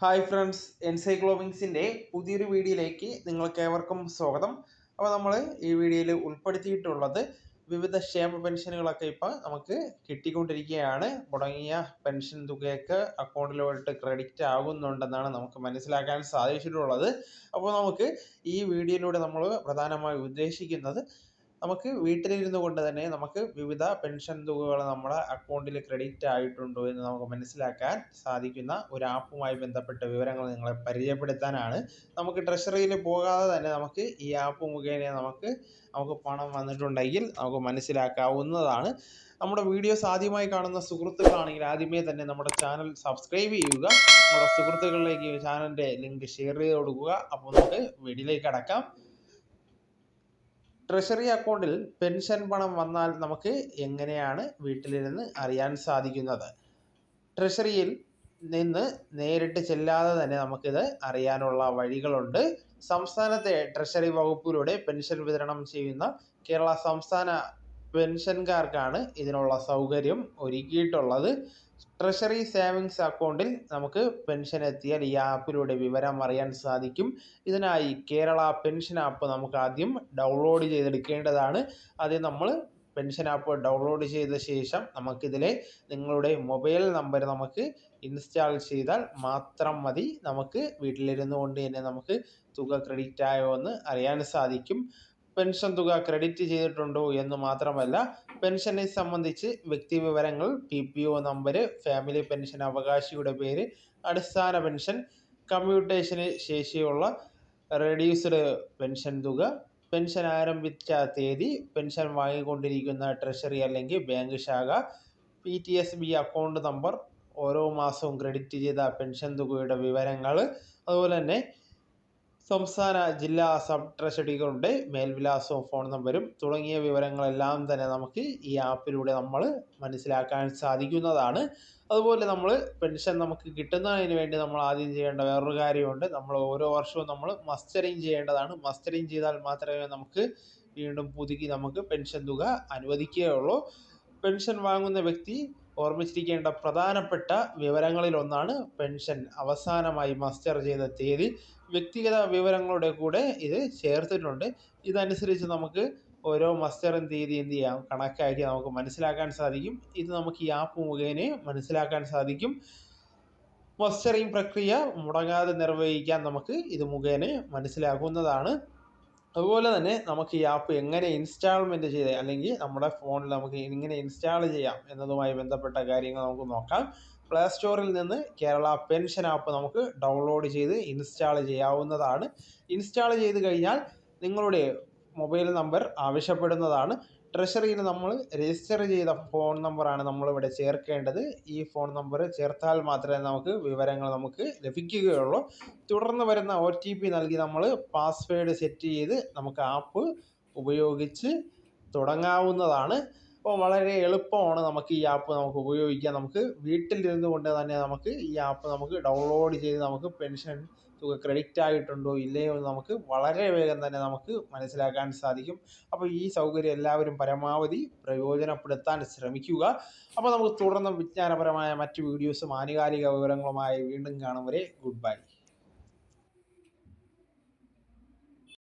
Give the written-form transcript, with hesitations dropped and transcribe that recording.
Hi friends, എൻസൈക്ലോവിങ്സിൻ്റെ പുതിയൊരു വീഡിയോയിലേക്ക് നിങ്ങൾക്കേവർക്കും സ്വാഗതം. അപ്പോൾ നമ്മൾ ഈ വീഡിയോയിൽ ഉൾപ്പെടുത്തിയിട്ടുള്ളത് വിവിധ ക്ഷേമ പെൻഷനുകളൊക്കെ ഇപ്പോൾ നമുക്ക് കിട്ടിക്കൊണ്ടിരിക്കുകയാണ്. മുടങ്ങിയ പെൻഷൻ തുകയൊക്കെ അക്കൗണ്ടിലോട്ട് ക്രെഡിറ്റ് ആകുന്നുണ്ടെന്നാണ് നമുക്ക് മനസ്സിലാക്കാൻ സാധിച്ചിട്ടുള്ളത്. അപ്പോൾ നമുക്ക് ഈ വീഡിയോയിലൂടെ നമ്മൾ പ്രധാനമായി ഉദ്ദേശിക്കുന്നത് നമുക്ക് വീട്ടിലിരുന്നു കൊണ്ട് തന്നെ നമുക്ക് വിവിധ പെൻഷൻ തുകകൾ നമ്മുടെ അക്കൗണ്ടിൽ ക്രെഡിറ്റ് ആയിട്ടുണ്ടോ എന്ന് നമുക്ക് മനസ്സിലാക്കാൻ സാധിക്കുന്ന ഒരു ആപ്പുമായി ബന്ധപ്പെട്ട വിവരങ്ങൾ നിങ്ങളെ പരിചയപ്പെടുത്താനാണ്. നമുക്ക് ട്രഷറിയിൽ പോകാതെ തന്നെ നമുക്ക് ഈ ആപ്പ് മുഖേന നമുക്ക് പണം വന്നിട്ടുണ്ടെങ്കിൽ നമുക്ക് മനസ്സിലാക്കാവുന്നതാണ്. നമ്മുടെ വീഡിയോസ് ആദ്യമായി കാണുന്ന സുഹൃത്തുക്കളാണെങ്കിൽ ആദ്യമേ തന്നെ നമ്മുടെ ചാനൽ സബ്സ്ക്രൈബ് ചെയ്യുക. നമ്മുടെ സുഹൃത്തുക്കളിലേക്ക് ചാനലിൻ്റെ ലിങ്ക് ഷെയർ ചെയ്ത് കൊടുക്കുക. അപ്പോൾ നമുക്ക് വീഡിയോയിലേക്ക് കടക്കാം. ട്രഷറി അക്കൗണ്ടിൽ പെൻഷൻ പണം വന്നാൽ നമുക്ക് എങ്ങനെയാണ് വീട്ടിലിരുന്ന് അറിയാൻ സാധിക്കുന്നത്? ട്രഷറിയിൽ നിന്ന് നേരിട്ട് ചെല്ലാതെ തന്നെ നമുക്കിത് അറിയാനുള്ള വഴികളുണ്ട്. സംസ്ഥാനത്തെ ട്രഷറി വകുപ്പിലൂടെ പെൻഷൻ വിതരണം ചെയ്യുന്ന കേരള സംസ്ഥാന പെൻഷൻകാർക്കാണ് ഇതിനുള്ള സൗകര്യം ഒരുക്കിയിട്ടുള്ളത്. ട്രഷറി സേവിങ്സ് അക്കൗണ്ടിൽ നമുക്ക് പെൻഷൻ എത്തിയാൽ ഈ ആപ്പിലൂടെ വിവരം അറിയാൻ സാധിക്കും. ഇതിനായി കേരള പെൻഷൻ ആപ്പ് നമുക്ക് ആദ്യം ഡൗൺലോഡ് ചെയ്തെടുക്കേണ്ടതാണ്. ആദ്യം നമ്മൾ പെൻഷൻ ആപ്പ് ഡൗൺലോഡ് ചെയ്ത ശേഷം നമുക്കിതിലെ നിങ്ങളുടെ മൊബൈൽ നമ്പർ നമുക്ക് ഇൻസ്റ്റാൾ ചെയ്താൽ മാത്രം മതി. നമുക്ക് വീട്ടിലിരുന്നു കൊണ്ട് തന്നെ നമുക്ക് തുക ക്രെഡിറ്റ് ആയോ എന്ന് അറിയാൻ സാധിക്കും. പെൻഷൻ തുക ക്രെഡിറ്റ് ചെയ്തിട്ടുണ്ടോ എന്ന് മാത്രമല്ല, പെൻഷനെ സംബന്ധിച്ച് വ്യക്തി വിവരങ്ങൾ, PPO നമ്പർ, ഫാമിലി പെൻഷൻ അവകാശിയുടെ പേര്, അടിസ്ഥാന പെൻഷൻ, കമ്മ്യൂട്ടേഷന് ശേഷിയുള്ള റെഡ്യൂസ്ഡ് പെൻഷൻ തുക, പെൻഷൻ ആരംഭിച്ച തീയതി, പെൻഷൻ വാങ്ങിക്കൊണ്ടിരിക്കുന്ന ട്രഷറി അല്ലെങ്കിൽ ബാങ്ക് ശാഖ, PTSB അക്കൗണ്ട് നമ്പർ, ഓരോ മാസവും ക്രെഡിറ്റ് ചെയ്ത പെൻഷൻ തുകയുടെ വിവരങ്ങൾ, അതുപോലെ തന്നെ സംസ്ഥാന ജില്ലാ സബ് ട്രഷറികളുടെ മേൽവിലാസവും ഫോൺ നമ്പരും തുടങ്ങിയ വിവരങ്ങളെല്ലാം തന്നെ നമുക്ക് ഈ ആപ്പിലൂടെ നമ്മൾ മനസ്സിലാക്കാൻ സാധിക്കുന്നതാണ്. അതുപോലെ നമ്മൾ പെൻഷൻ നമുക്ക് കിട്ടുന്നതിന് വേണ്ടി നമ്മൾ ആദ്യം ചെയ്യേണ്ട വേറൊരു കാര്യമുണ്ട്. നമ്മൾ ഓരോ വർഷവും നമ്മൾ മസ്റ്ററിങ് ചെയ്യേണ്ടതാണ്. മസ്റ്ററിങ് ചെയ്താൽ മാത്രമേ നമുക്ക് വീണ്ടും പുതുക്കി നമുക്ക് പെൻഷൻ തുക അനുവദിക്കുകയുള്ളൂ. പെൻഷൻ വാങ്ങുന്ന വ്യക്തി ഓർമ്മിച്ചിരിക്കേണ്ട പ്രധാനപ്പെട്ട വിവരങ്ങളിലൊന്നാണ് പെൻഷൻ അവസാനമായി മസ്റ്റർ ചെയ്ത തീയതി. വ്യക്തിഗത വിവരങ്ങളുടെ കൂടെ ഇത് ചേർത്തിട്ടുണ്ട്. ഇതനുസരിച്ച് നമുക്ക് ഓരോ മസ്റ്ററിങ് തീയതി എന്ത് ചെയ്യാം, കണക്കാക്കി നമുക്ക് മനസ്സിലാക്കാൻ സാധിക്കും. ഇത് നമുക്ക് ഈ ആപ്പ് മുഖേന മനസ്സിലാക്കാൻ സാധിക്കും. മസ്റ്ററിങ് പ്രക്രിയ മുടങ്ങാതെ നിർവഹിക്കാൻ നമുക്ക് ഇത് മുഖേന മനസ്സിലാക്കുന്നതാണ്. അതുപോലെ തന്നെ നമുക്ക് ഈ ആപ്പ് എങ്ങനെ ഇൻസ്റ്റാൾമെൻറ്റ് ചെയ്ത് അല്ലെങ്കിൽ നമ്മുടെ ഫോണിൽ നമുക്ക് എങ്ങനെ ഇൻസ്റ്റാൾ ചെയ്യാം എന്നതുമായി ബന്ധപ്പെട്ട കാര്യങ്ങൾ നമുക്ക് നോക്കാം. പ്ലേ സ്റ്റോറിൽ നിന്ന് കേരള പെൻഷൻ ആപ്പ് നമുക്ക് ഡൗൺലോഡ് ചെയ്ത് ഇൻസ്റ്റാൾ ചെയ്യാവുന്നതാണ്. ഇൻസ്റ്റാൾ ചെയ്ത് കഴിഞ്ഞാൽ നിങ്ങളുടെ മൊബൈൽ നമ്പർ ആവശ്യപ്പെടുന്നതാണ്. ട്രഷറിയിൽ നമ്മൾ രജിസ്റ്റർ ചെയ്ത ഫോൺ നമ്പറാണ് നമ്മളിവിടെ ചേർക്കേണ്ടത്. ഈ ഫോൺ നമ്പർ ചേർത്താൽ മാത്രമേ നമുക്ക് വിവരങ്ങൾ നമുക്ക് ലഭിക്കുകയുള്ളൂ. തുടർന്ന് വരുന്ന OTP നൽകി നമ്മൾ പാസ്വേഡ് സെറ്റ് ചെയ്ത് നമുക്ക് ആപ്പ് ഉപയോഗിച്ച് തുടങ്ങാവുന്നതാണ്. അപ്പോൾ വളരെ എളുപ്പമാണ് നമുക്ക് ഈ ആപ്പ് നമുക്ക് ഉപയോഗിക്കാം. നമുക്ക് വീട്ടിലിരുന്നു കൊണ്ട് തന്നെ നമുക്ക് ഈ ആപ്പ് നമുക്ക് ഡൗൺലോഡ് ചെയ്ത് നമുക്ക് പെൻഷൻ തുക ക്രെഡിറ്റ് ആയിട്ടുണ്ടോ ഇല്ലയോ എന്ന് നമുക്ക് വളരെ വേഗം തന്നെ നമുക്ക് മനസ്സിലാക്കാൻ സാധിക്കും. അപ്പോൾ ഈ സൗകര്യം എല്ലാവരും പരമാവധി പ്രയോജനപ്പെടുത്താൻ ശ്രമിക്കുക. അപ്പോൾ നമുക്ക് തുടർന്ന് വിജ്ഞാനപരമായ മറ്റ് വീഡിയോസും ആനുകാലിക വിവരങ്ങളുമായി വീണ്ടും കാണും വരെ ഗുഡ് ബൈ.